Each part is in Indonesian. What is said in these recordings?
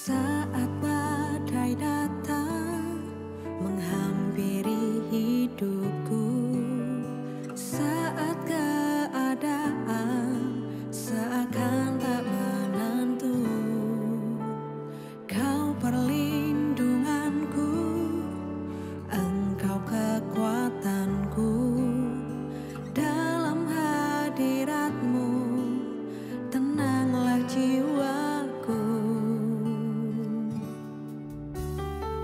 Saat badai datang menghampiri hidupku, saat keadaan seakan tak menentu, Kau perlindunganku, Engkau kekuatanku. Dalam hadirat-Mu tenanglah jiwaku.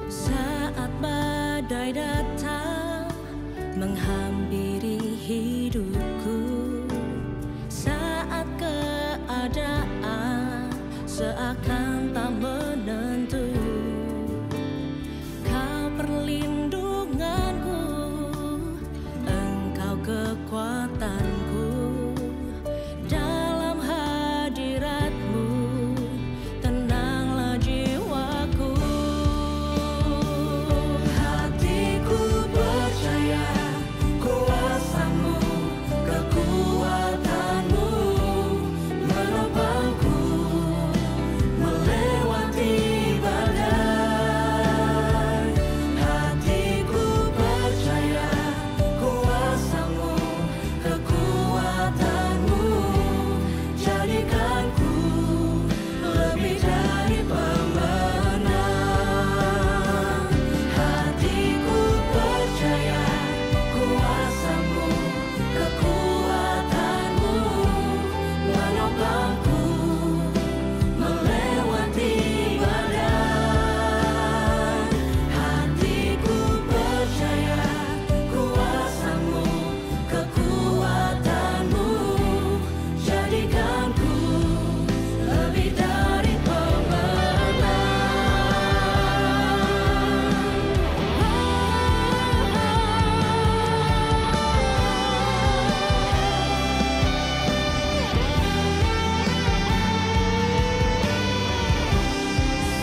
Saat badai datang menghampiri hidupku, saat keadaan seakan tak menentu, Kau perlindunganku, Engkau kekuatanku. Dalam hadirat-Mu tenanglah jiwaku. Hatiku percaya kuasa-Mu, kekuatan-Mu menopangku melewati badai. Hatiku percaya kuasa-Mu, kekuatan-Mu jadikanku lebih dari pemenang. Hatiku percaya kuasa-Mu, kekuatan-Mu menopangku melewati badai. Hatiku percaya kuasa-Mu, kekuatan-Mu jadikanku lebih dari pemenang.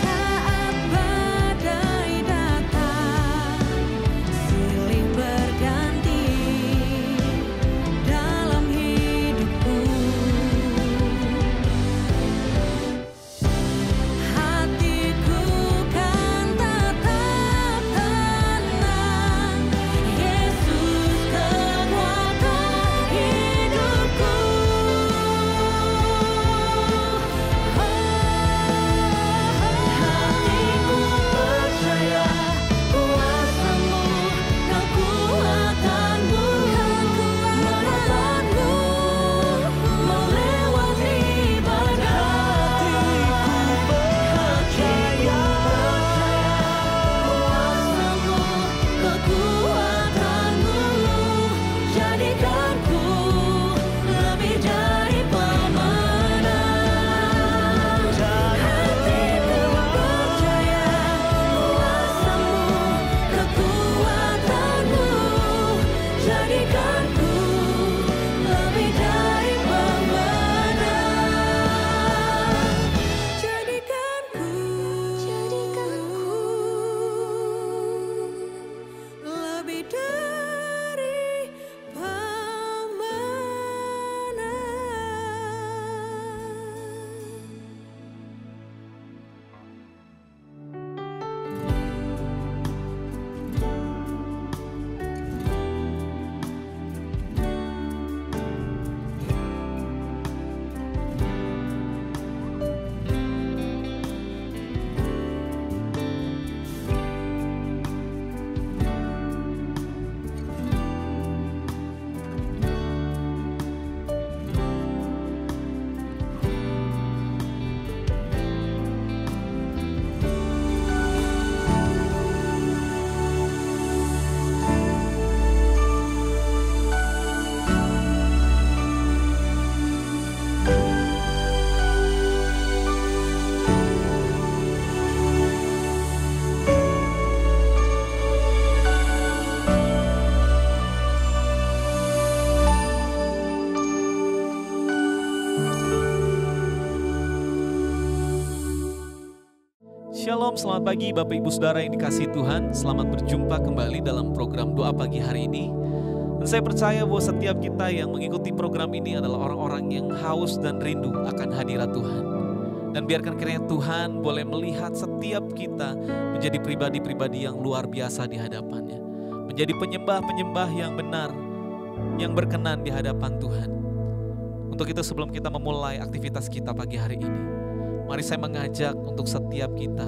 Saat badai datang, silih berganti dalam hidupku. Hatiku kan tetap tenang, Yesus kekuatan hidupku. Hatiku percaya kuasa-Mu, kekuatan-Mu menopangku melewati badai. Hatiku percaya kuasa-Mu, kekuatan-Mu jadikanku lebih dari pemenang. Hatiku percaya kuasa-Mu, kekuatan-Mu jadikanku lebih dari pemenang. Jadikanku lebih dari Shalom, selamat pagi Bapak Ibu Saudara yang dikasihi Tuhan. Selamat berjumpa kembali dalam program doa pagi hari ini. Dan saya percaya bahwa setiap kita yang mengikuti program ini adalah orang-orang yang haus dan rindu akan hadirat Tuhan. Dan biarkan kiranya Tuhan boleh melihat setiap kita menjadi pribadi-pribadi yang luar biasa di hadapannya. Menjadi penyembah-penyembah yang benar, yang berkenan di hadapan Tuhan. Untuk itu sebelum kita memulai aktivitas kita pagi hari ini, mari saya mengajak untuk setiap kita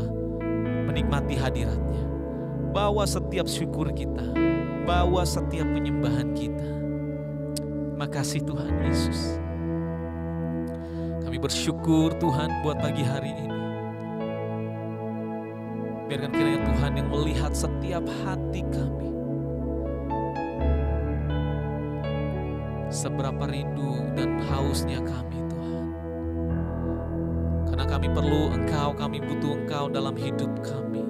menikmati hadirat-Nya. Bawa setiap syukur kita, bawa setiap penyembahan kita. Terima kasih Tuhan Yesus. Kami bersyukur Tuhan buat pagi hari ini. Biarkan kiranya Tuhan yang melihat setiap hati kami. Seberapa rindu dan hausnya kami Tuhan. Karena kami perlu Engkau, kami butuh Engkau dalam hidup kami.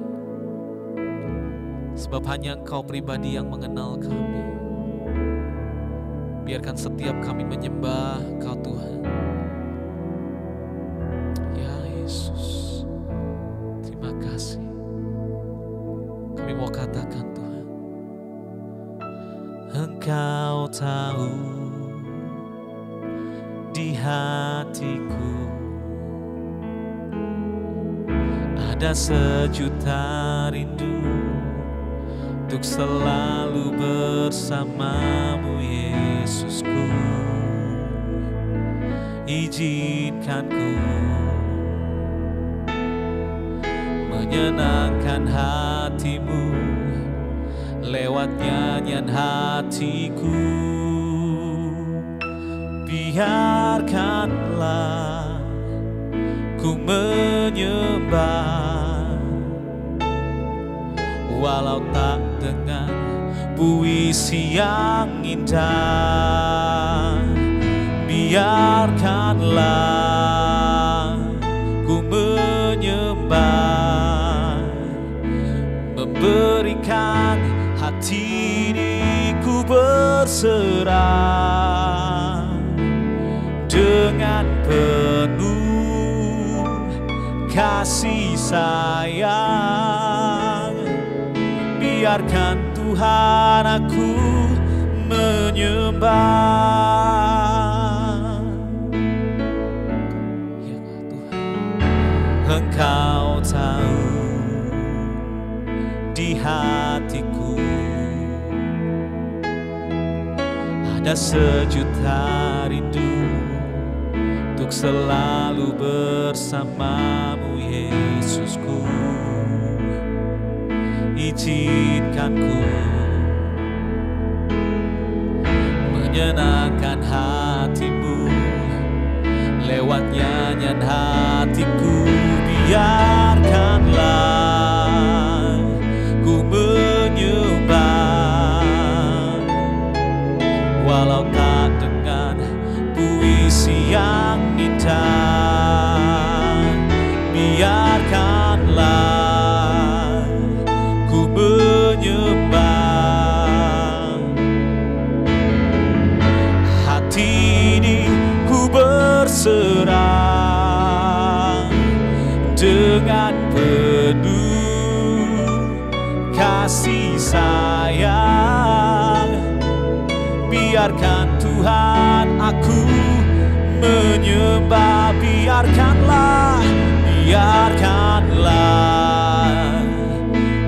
Sebab hanya Engkau pribadi yang mengenal kami. Biarkan setiap kami menyembah Engkau Tuhan. Yesus, terima kasih. Kami mau katakan Tuhan, Engkau tahu di hatiku ada sejuta rindu untuk selalu bersamamu Yesusku. Izinkan ku menyenangkan hatimu lewat nyanyian hatiku. Biarkanlah ku menyembah walau tak dengan puisi yang indah. Biarkanlah ku menyembah, memberikan hati ini ku berserah dengan penuh kasih sayang. Biarkan Tuhan aku menyembah. Ya Tuhan, Engkau tahu di hatiku ada sejuta rindu untuk selalu bersamamu Yesusku. Izinkan ku menyenangkan hatimu lewat nyanyian hatiku. Biarkanlah ku menyembah walau tak dengan puisi yang indah. Biarkanlah ku menyembah, hati ini ku berserah dengan penuh kasih sayang. Biarkan Tuhan aku menyembah. Biarkanlah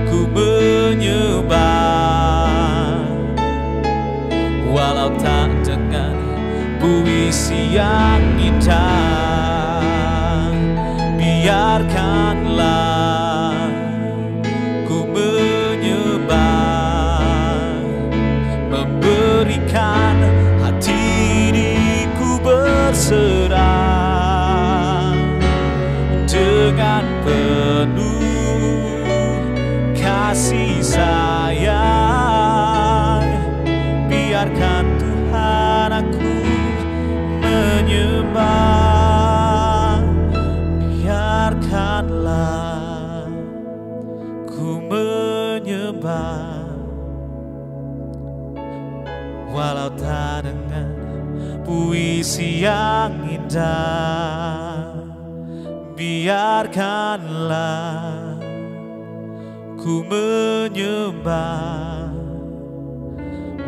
ku menyembah walau tak dengan puisi yang indah. Biarkanlah ku menyembah, memberikan hati ini ku berserah dengan penuh kasih sayang. Biarkan Tuhan aku menyembah. Biarkanlah ku menyembah walau tak dengan puisi yang indah. Biarkanlah ku menyembah,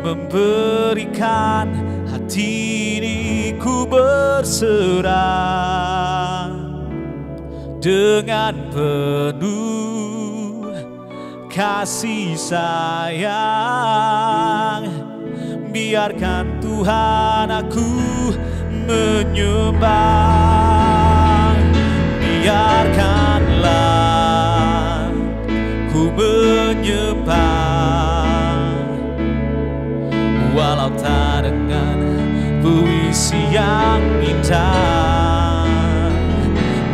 memberikan hati ini ku berserah dengan penuh kasih sayang. Biarkan Tuhan aku menyembah, biarkanlah ku menyembah, walau tak dengan puisi yang indah.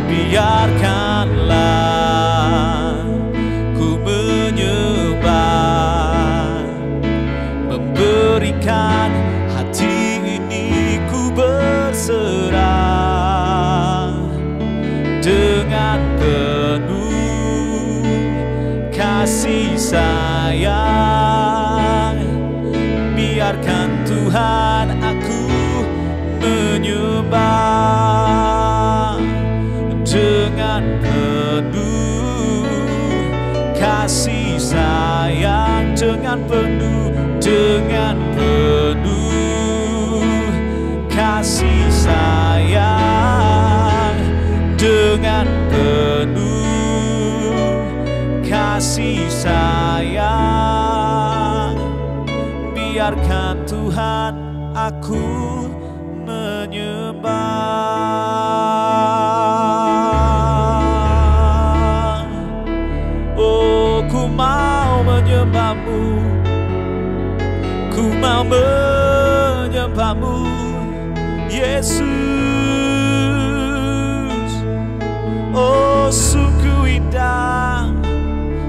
Biarkanlah ku menyembah, memberikan hati ini ku berserah dengan penuh kasih sayang. Biarkan Tuhan aku menyembah dengan penuh kasih sayang, dengan penuh kasih sayang, dengan penuh kasih sayang. Biarkan Tuhan aku menyembah. Oh, ku mau menyembah-Mu, ku mau menyembah-Mu, Yesus. Oh, sungguh indah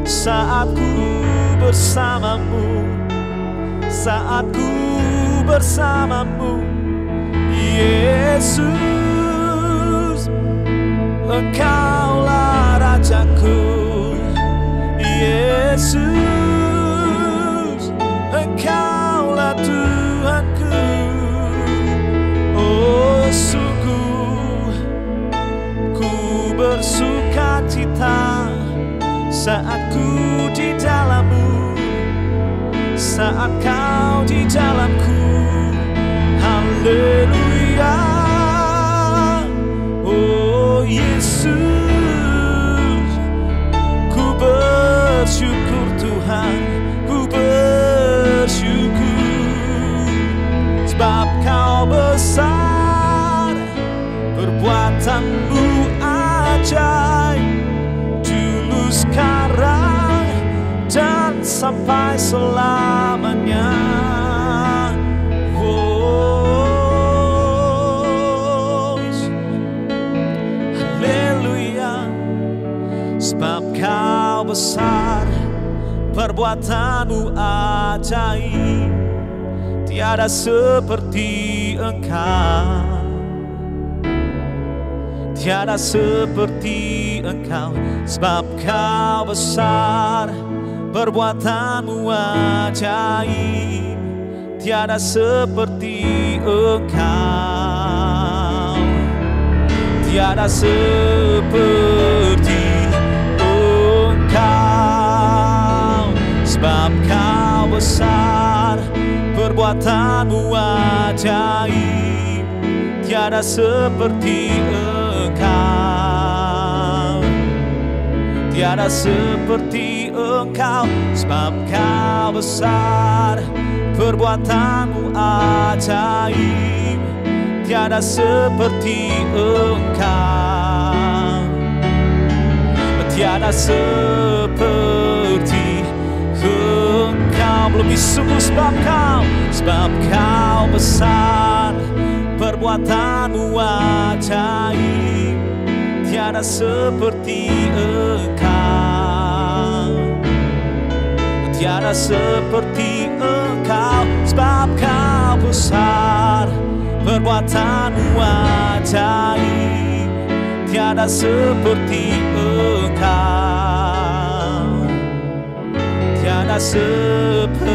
saat ku bersama-Mu, saat ku bersama-Mu, Yesus. Engkaulah Rajaku, Yesus. Engkaulah Tuhanku. Oh, sungguh ku bersuka cita saat ku di dalam-Mu, saat Kau di dalamku. Haleluya. Oh Yesus, ku bersyukur Tuhan, ku bersyukur sebab Kau besar, perbuatan-Mu ajaib, dulu sekarang dan sampai selamanya. Oh, haleluya. Sebab Kau besar, perbuatan-Mu ajaib, tiada seperti Engkau, tiada seperti Engkau. Sebab Kau besar, perbuatan-Mu ajaib, tiada seperti Engkau, tiada seperti Engkau. Sebab Kau besar, perbuatan-Mu ajaib, tiada seperti Engkau, tiada seperti Engkau. Sebab Kau besar, perbuatan-Mu ajaib, tiada seperti Engkau, tiada seperti Engkau. Lebih sungguh sebab Kau besar, perbuatan-Mu ajaib, tiada seperti Engkau, tiada seperti Engkau. Sebab Kau besar, perbuatan-Mu ajaib, tiada seperti Engkau, tiada seperti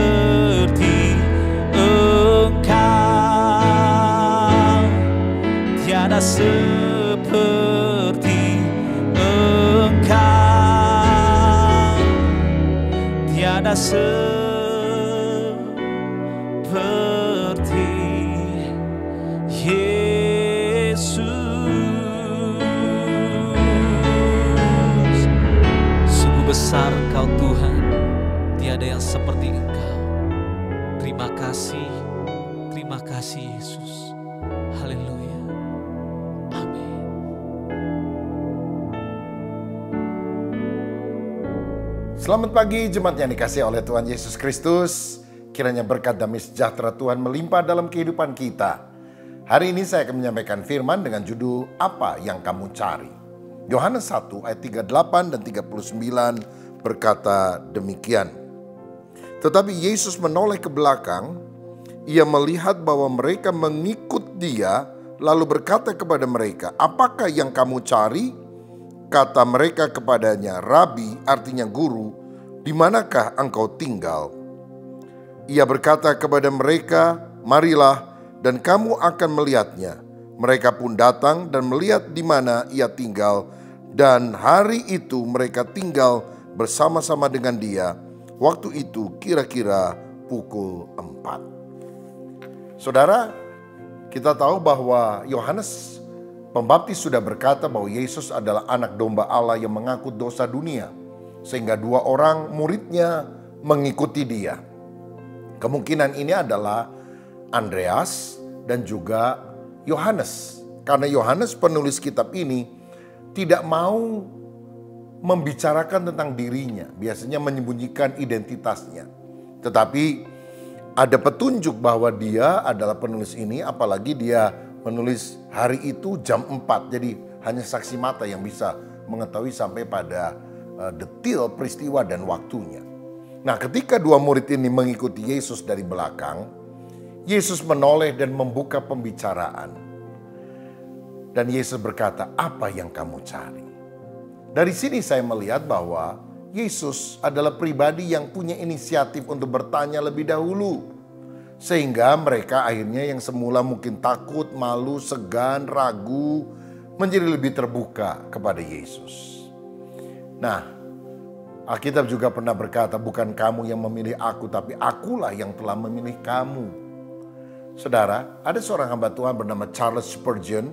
Engkau, tiada seperti Engkau, tiada seperti Yesus. besar Engkau Tuhan, tiada yang seperti Engkau. Terima kasih Yesus. Haleluya. Amin. Selamat pagi jemaat yang dikasihi oleh Tuhan Yesus Kristus. Kiranya berkat damai sejahtera Tuhan melimpah dalam kehidupan kita. Hari ini saya akan menyampaikan firman dengan judul Apa yang kamu cari. Yohanes 1 ayat 38 dan 39 berkata demikian. Tetapi Yesus menoleh ke belakang, ia melihat bahwa mereka mengikut dia, lalu berkata kepada mereka, "Apakah yang kamu cari?" Kata mereka kepadanya, "Rabi," artinya guru, "di manakah engkau tinggal?" Ia berkata kepada mereka, "Marilah dan kamu akan melihatnya." Mereka pun datang dan melihat di mana ia tinggal, dan hari itu mereka tinggal bersama-sama dengan dia. Waktu itu kira-kira pukul 4. Saudara, kita tahu bahwa Yohanes Pembaptis sudah berkata bahwa Yesus adalah anak domba Allah yang mengangkut dosa dunia, sehingga 2 orang muridnya mengikuti dia. Kemungkinan ini adalah Andreas dan juga Yohanes, karena Yohanes penulis kitab ini tidak mau membicarakan tentang dirinya, biasanya menyembunyikan identitasnya. Tetapi ada petunjuk bahwa dia adalah penulis ini, apalagi dia menulis hari itu jam 4. Jadi hanya saksi mata yang bisa mengetahui sampai pada detail peristiwa dan waktunya. Nah, ketika 2 murid ini mengikuti Yesus dari belakang, Yesus menoleh dan membuka pembicaraan. Dan Yesus berkata, "Apa yang kamu cari?" Dari sini saya melihat bahwa Yesus adalah pribadi yang punya inisiatif untuk bertanya lebih dahulu. Sehingga mereka akhirnya yang semula mungkin takut, malu, segan, ragu, menjadi lebih terbuka kepada Yesus. Nah, Alkitab juga pernah berkata, "Bukan kamu yang memilih aku, tapi akulah yang telah memilih kamu." Saudara, ada seorang hamba Tuhan bernama Charles Spurgeon.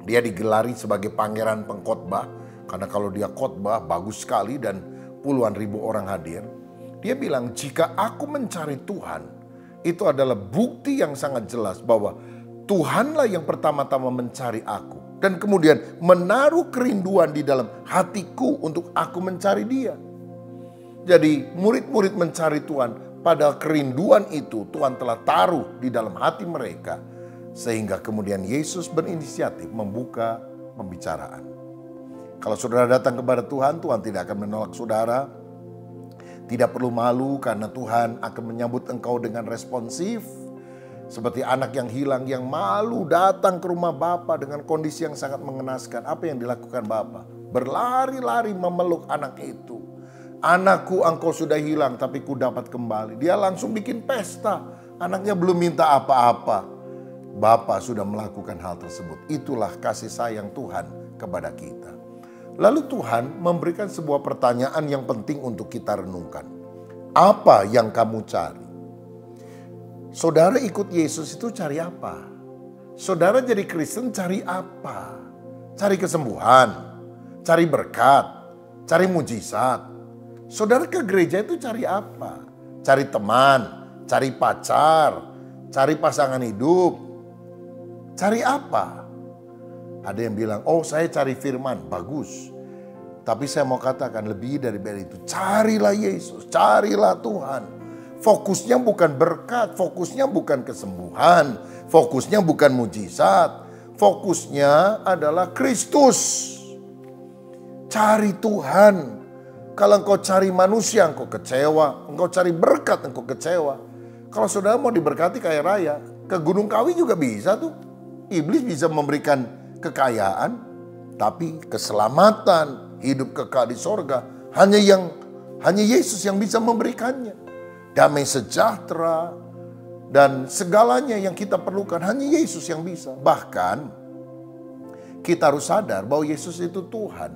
Dia digelari sebagai pangeran pengkhotbah, karena kalau dia khotbah bagus sekali dan puluhan ribu orang hadir. Dia bilang, "Jika aku mencari Tuhan, itu adalah bukti yang sangat jelas bahwa Tuhanlah yang pertama-tama mencari aku. Dan kemudian menaruh kerinduan di dalam hatiku untuk aku mencari dia." Jadi murid-murid mencari Tuhan, padahal kerinduan itu Tuhan telah taruh di dalam hati mereka. Sehingga kemudian Yesus berinisiatif membuka pembicaraan. Kalau saudara datang kepada Tuhan, Tuhan tidak akan menolak saudara. Tidak perlu malu karena Tuhan akan menyambut engkau dengan responsif. Seperti anak yang hilang yang malu datang ke rumah Bapa dengan kondisi yang sangat mengenaskan. Apa yang dilakukan Bapa? Berlari-lari memeluk anak itu. "Anakku, engkau sudah hilang tapi ku dapat kembali." Dia langsung bikin pesta. Anaknya belum minta apa-apa. Bapa sudah melakukan hal tersebut. Itulah kasih sayang Tuhan kepada kita. Lalu Tuhan memberikan sebuah pertanyaan yang penting untuk kita renungkan. Apa yang kamu cari? Saudara ikut Yesus itu cari apa? Saudara jadi Kristen cari apa? Cari kesembuhan, cari berkat, cari mujizat. Saudara ke gereja itu cari apa? Cari teman, cari pacar, cari pasangan hidup. Cari apa? Ada yang bilang, "Oh, saya cari firman." Bagus. Tapi saya mau katakan lebih dari itu. Carilah Yesus, carilah Tuhan. Fokusnya bukan berkat, fokusnya bukan kesembuhan, fokusnya bukan mujizat. Fokusnya adalah Kristus. Cari Tuhan. Kalau engkau cari manusia, engkau kecewa. Engkau cari berkat, engkau kecewa. Kalau saudara mau diberkati kaya raya, ke Gunung Kawi juga bisa tuh. Iblis bisa memberikan kekayaan, tapi keselamatan, hidup kekal di sorga, hanya Yesus yang bisa memberikannya. Damai sejahtera dan segalanya yang kita perlukan, hanya Yesus yang bisa. Bahkan kita harus sadar bahwa Yesus itu Tuhan.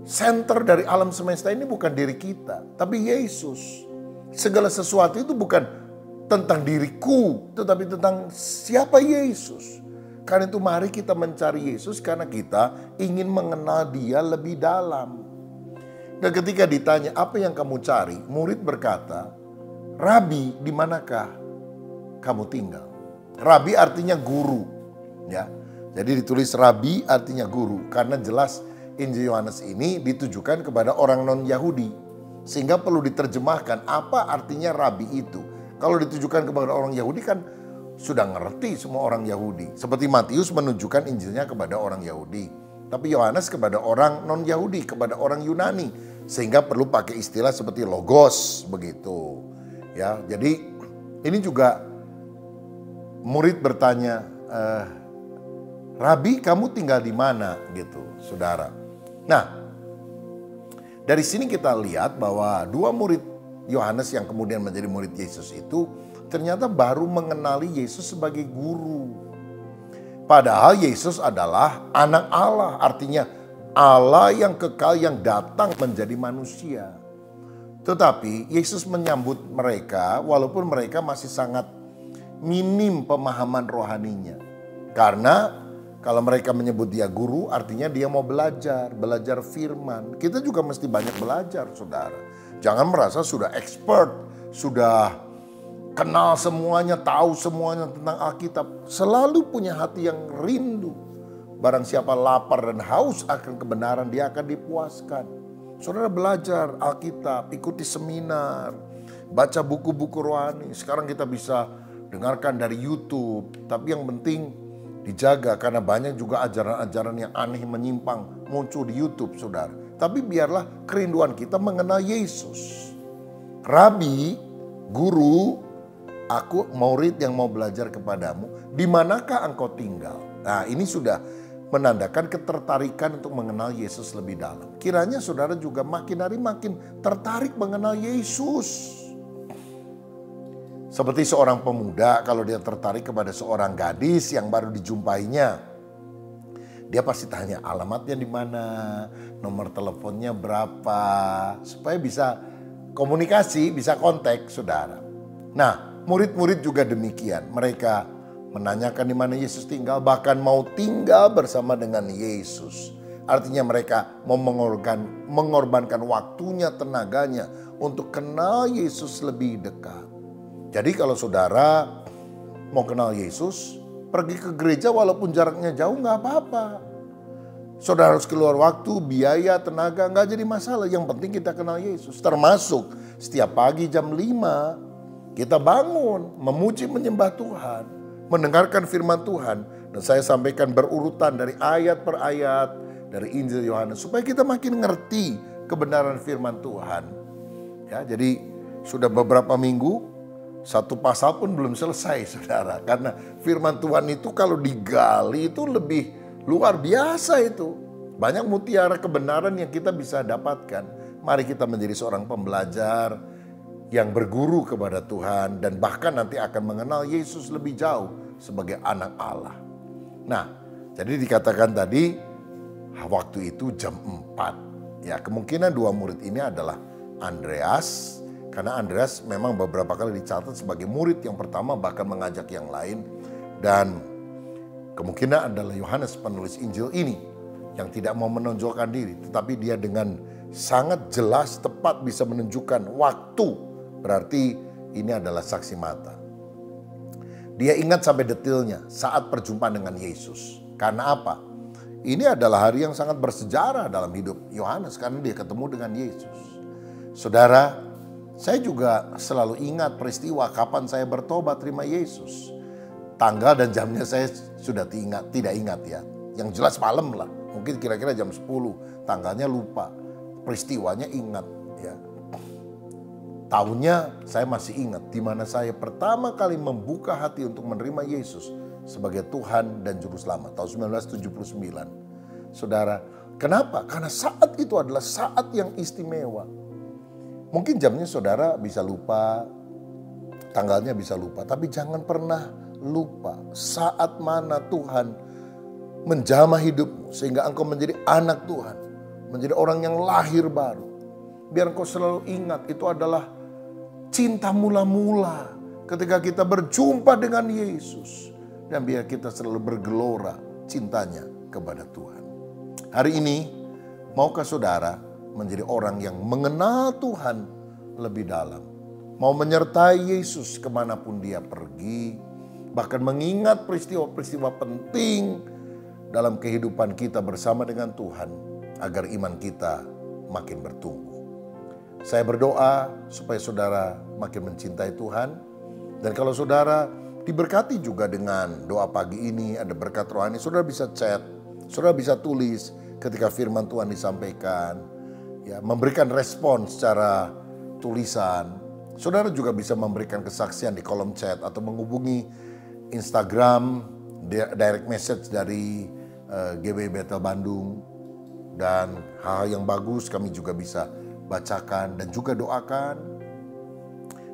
Center dari alam semesta ini bukan diri kita, tapi Yesus. Segala sesuatu itu bukan tentang diriku, tetapi tentang siapa Yesus. Karena itu mari kita mencari Yesus karena kita ingin mengenal Dia lebih dalam. Dan ketika ditanya, apa yang kamu cari? Murid berkata, Rabi, di manakah kamu tinggal? Rabi artinya guru. Ya, jadi ditulis Rabi artinya guru. Karena jelas Injil Yohanes ini ditujukan kepada orang non-Yahudi. Sehingga perlu diterjemahkan apa artinya Rabi itu. Kalau ditujukan kepada orang Yahudi kan sudah ngerti semua orang Yahudi. Seperti Matius menunjukkan Injilnya kepada orang Yahudi. Tapi Yohanes kepada orang non-Yahudi, kepada orang Yunani. Sehingga perlu pakai istilah seperti logos begitu. Ya, jadi ini juga murid bertanya, Rabi kamu tinggal di mana gitu, saudara. Nah, dari sini kita lihat bahwa dua murid Yohanes yang kemudian menjadi murid Yesus itu ternyata baru mengenali Yesus sebagai guru. Padahal Yesus adalah anak Allah, artinya Allah yang kekal yang datang menjadi manusia. Tetapi Yesus menyambut mereka walaupun mereka masih sangat minim pemahaman rohaninya. Karena kalau mereka menyebut dia guru artinya dia mau belajar firman. Kita juga mesti banyak belajar, saudara. Jangan merasa sudah expert, sudah kenal semuanya, tahu semuanya tentang Alkitab. Selalu punya hati yang rindu. Barang siapa lapar dan haus akan kebenaran, dia akan dipuaskan. Saudara belajar Alkitab, ikuti seminar, baca buku-buku rohani. Sekarang kita bisa dengarkan dari YouTube. Tapi yang penting dijaga karena banyak juga ajaran-ajaran yang aneh menyimpang muncul di YouTube, saudara. Tapi biarlah kerinduan kita mengenal Yesus. Rabi, guru, aku murid yang mau belajar kepadamu. Di manakah engkau tinggal? Nah, ini sudah menandakan ketertarikan untuk mengenal Yesus lebih dalam. Kiranya saudara juga makin hari makin tertarik mengenal Yesus. Seperti seorang pemuda kalau dia tertarik kepada seorang gadis yang baru dijumpainya. Dia pasti tanya alamatnya di mana, nomor teleponnya berapa, supaya bisa komunikasi, bisa kontak saudara. Nah, murid-murid juga demikian. Mereka menanyakan di mana Yesus tinggal, bahkan mau tinggal bersama dengan Yesus. Artinya mereka mau mengorbankan waktunya, tenaganya untuk kenal Yesus lebih dekat. Jadi kalau saudara mau kenal Yesus, pergi ke gereja walaupun jaraknya jauh nggak apa-apa. Saudara harus keluar waktu, biaya, tenaga, nggak jadi masalah. Yang penting kita kenal Yesus. Termasuk setiap pagi jam 5 kita bangun, memuji menyembah Tuhan, mendengarkan firman Tuhan. Dan saya sampaikan berurutan dari ayat per ayat dari Injil Yohanes supaya kita makin ngerti kebenaran firman Tuhan. Ya, jadi sudah beberapa minggu satu pasal pun belum selesai, saudara. Karena firman Tuhan itu kalau digali itu lebih luar biasa itu. Banyak mutiara kebenaran yang kita bisa dapatkan. Mari kita menjadi seorang pembelajar yang berguru kepada Tuhan dan bahkan nanti akan mengenal Yesus lebih jauh sebagai anak Allah. Nah, jadi dikatakan tadi waktu itu jam 4. Ya, kemungkinan dua murid ini adalah Andreas, karena Andreas memang beberapa kali dicatat sebagai murid yang pertama bahkan mengajak yang lain. Dan kemungkinan adalah Yohanes penulis Injil ini yang tidak mau menonjolkan diri, tetapi dia dengan sangat jelas tepat bisa menunjukkan waktu. Berarti ini adalah saksi mata. Dia ingat sampai detailnya saat perjumpaan dengan Yesus. Karena apa? Ini adalah hari yang sangat bersejarah dalam hidup Yohanes karena dia ketemu dengan Yesus. Saudara, saya juga selalu ingat peristiwa kapan saya bertobat terima Yesus. Tanggal dan jamnya saya sudah tidak ingat ya. Yang jelas malam lah. Mungkin kira-kira jam 10. Tanggalnya lupa. Peristiwanya ingat ya. Tahunnya saya masih ingat di mana saya pertama kali membuka hati untuk menerima Yesus sebagai Tuhan dan Juru Selamat tahun 1979. Saudara, kenapa? Karena saat itu adalah saat yang istimewa. Mungkin jamnya saudara bisa lupa, tanggalnya bisa lupa, tapi jangan pernah lupa saat mana Tuhan menjamah hidupmu sehingga engkau menjadi anak Tuhan, menjadi orang yang lahir baru. Biar engkau selalu ingat itu adalah cinta mula-mula ketika kita berjumpa dengan Yesus. Dan biar kita selalu bergelora cintanya kepada Tuhan. Hari ini, maukah saudara menjadi orang yang mengenal Tuhan lebih dalam. Mau menyertai Yesus kemanapun dia pergi. Bahkan mengingat peristiwa-peristiwa penting dalam kehidupan kita bersama dengan Tuhan, agar iman kita makin bertumbuh. Saya berdoa supaya saudara makin mencintai Tuhan. Dan kalau saudara diberkati juga dengan doa pagi ini, ada berkat rohani, saudara bisa chat, saudara bisa tulis ketika firman Tuhan disampaikan, ya, memberikan respon secara tulisan. Saudara juga bisa memberikan kesaksian di kolom chat atau menghubungi Instagram, direct message dari GBI Bethel Bandung. Dan hal yang bagus kami juga bisa bacakan dan juga doakan.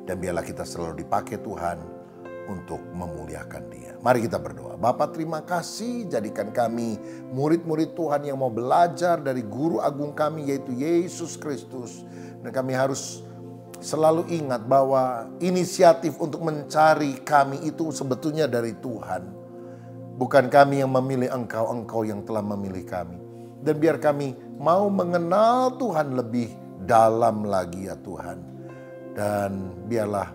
Dan biarlah kita selalu dipakai Tuhan untuk memuliakan Dia. Mari kita berdoa. Bapa, terima kasih, jadikan kami murid-murid Tuhan yang mau belajar dari guru agung kami, yaitu Yesus Kristus. Dan kami harus selalu ingat bahwa inisiatif untuk mencari kami itu sebetulnya dari Tuhan. Bukan kami yang memilih Engkau, Engkau yang telah memilih kami. Dan biar kami mau mengenal Tuhan lebih dalam lagi ya Tuhan. Dan biarlah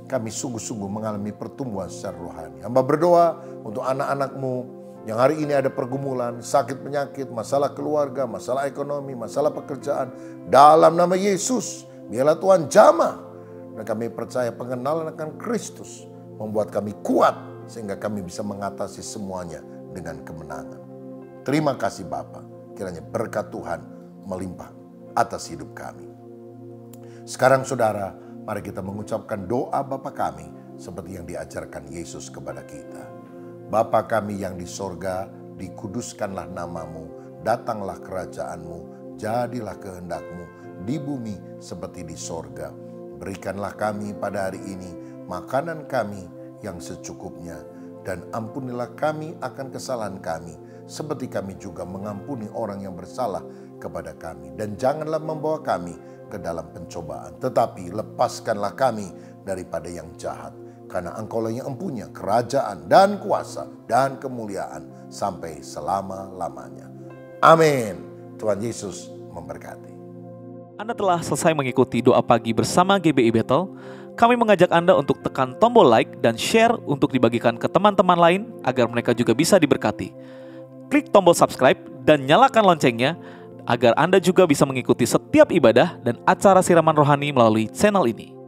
kami sungguh-sungguh mengalami pertumbuhan secara rohani. Hamba berdoa untuk anak-anak-Mu yang hari ini ada pergumulan, sakit penyakit, masalah keluarga, masalah ekonomi, masalah pekerjaan. Dalam nama Yesus, biarlah Tuhan jamah. Dan kami percaya pengenalan akan Kristus membuat kami kuat sehingga kami bisa mengatasi semuanya dengan kemenangan. Terima kasih Bapa. Kiranya berkat Tuhan melimpah atas hidup kami. Sekarang saudara, mari kita mengucapkan doa Bapa kami seperti yang diajarkan Yesus kepada kita. Bapa kami yang di sorga, dikuduskanlah namamu, datanglah kerajaanmu, jadilah kehendakmu di bumi seperti di sorga. Berikanlah kami pada hari ini makanan kami yang secukupnya, dan ampunilah kami akan kesalahan kami, seperti kami juga mengampuni orang yang bersalah kepada kami. Dan janganlah membawa kami ke dalam pencobaan, tetapi lepaskanlah kami daripada yang jahat. Karena Engkaulah yang mempunyai kerajaan dan kuasa dan kemuliaan sampai selama-lamanya. Amin. Tuhan Yesus memberkati. Anda telah selesai mengikuti doa pagi bersama GBI Bethel. Kami mengajak Anda untuk tekan tombol like dan share untuk dibagikan ke teman-teman lain agar mereka juga bisa diberkati. Klik tombol subscribe dan nyalakan loncengnya agar Anda juga bisa mengikuti setiap ibadah dan acara siraman rohani melalui channel ini.